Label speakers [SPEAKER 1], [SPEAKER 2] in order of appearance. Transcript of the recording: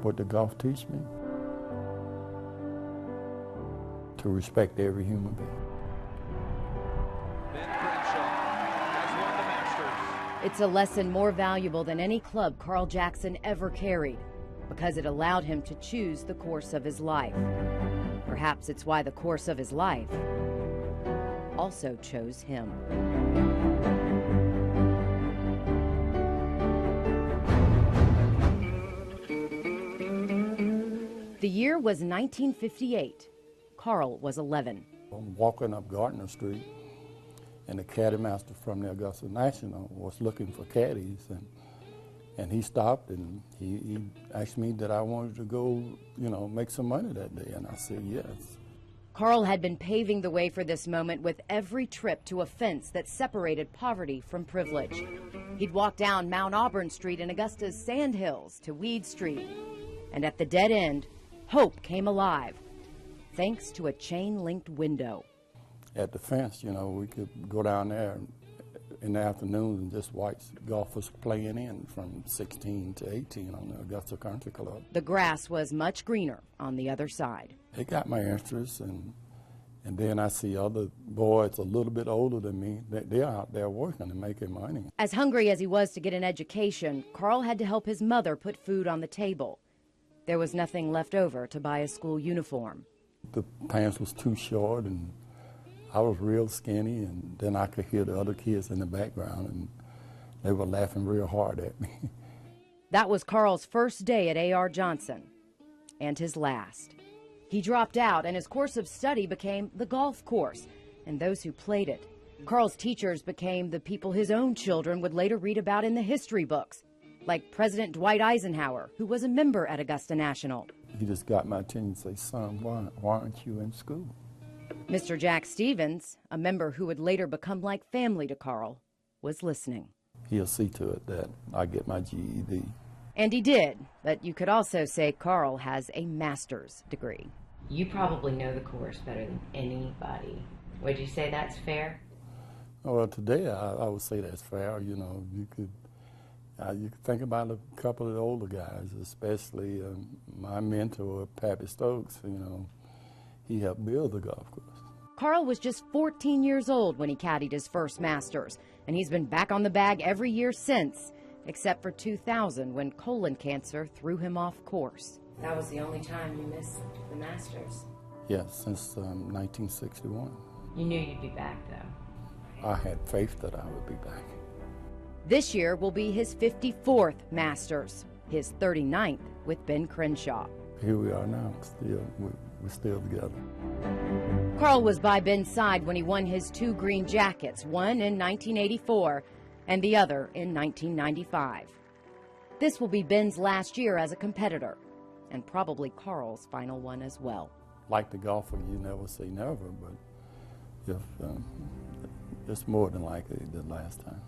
[SPEAKER 1] What did golf teach me? To respect every human being.
[SPEAKER 2] It's a lesson more valuable than any club Carl Jackson ever carried, because it allowed him to choose the course of his life. Perhaps it's why the course of his life also chose him. The year was 1958. Carl was 11.
[SPEAKER 1] I'm walking up Gardner Street, and the caddy master from the Augusta National was looking for caddies, and he stopped and he asked me that I wanted to go, make some money that day, and I said yes.
[SPEAKER 2] Carl had been paving the way for this moment with every trip to a fence that separated poverty from privilege. He'd walk down Mount Auburn Street in Augusta's Sand Hills to Weed Street, and at the dead end, hope came alive, thanks to a chain-linked window.
[SPEAKER 1] At the fence, we could go down there in the afternoon and just watch golfers playing in from 16 to 18 on the Augusta Country Club.
[SPEAKER 2] The grass was much greener on the other side.
[SPEAKER 1] It got my interest, and then I see other boys a little bit older than me. They're out there working and making money.
[SPEAKER 2] As hungry as he was to get an education, Carl had to help his mother put food on the table. There was nothing left over to buy a school uniform.
[SPEAKER 1] The pants was too short, and I was real skinny, and then I could hear the other kids in the background, and they were laughing real hard at me.
[SPEAKER 2] That was Carl's first day at A.R. Johnson, and his last. He dropped out, and his course of study became the golf course, and those who played it. Carl's teachers became the people his own children would later read about in the history books, like President Dwight Eisenhower, who was a member at Augusta National.
[SPEAKER 1] He just got my attention and said, "Son, why aren't you in school?"
[SPEAKER 2] Mr. Jack Stevens, a member who would later become like family to Carl, was listening.
[SPEAKER 1] He'll see to it that I get my GED.
[SPEAKER 2] And he did, but you could also say Carl has a master's degree.
[SPEAKER 3] You probably know the course better than anybody. Would you say that's fair?
[SPEAKER 1] Well, today I would say that's fair. You could think about a couple of the older guys, especially my mentor, Pappy Stokes. He helped build the golf course.
[SPEAKER 2] Carl was just 14 years old when he caddied his first Masters, and he's been back on the bag every year since, except for 2000 when colon cancer threw him off course.
[SPEAKER 3] That was the only time you missed the Masters.
[SPEAKER 1] Yes, since 1961.
[SPEAKER 3] You knew you'd be back, though.
[SPEAKER 1] I had faith that I would be back.
[SPEAKER 2] This year will be his 54th Masters, his 39th with Ben Crenshaw.
[SPEAKER 1] Here we are now, we're still together.
[SPEAKER 2] Carl was by Ben's side when he won his 2 green jackets, one in 1984 and the other in 1995. This will be Ben's last year as a competitor, and probably Carl's final one as well.
[SPEAKER 1] Like the golfer, you never say never, but if it's more than likely the last time.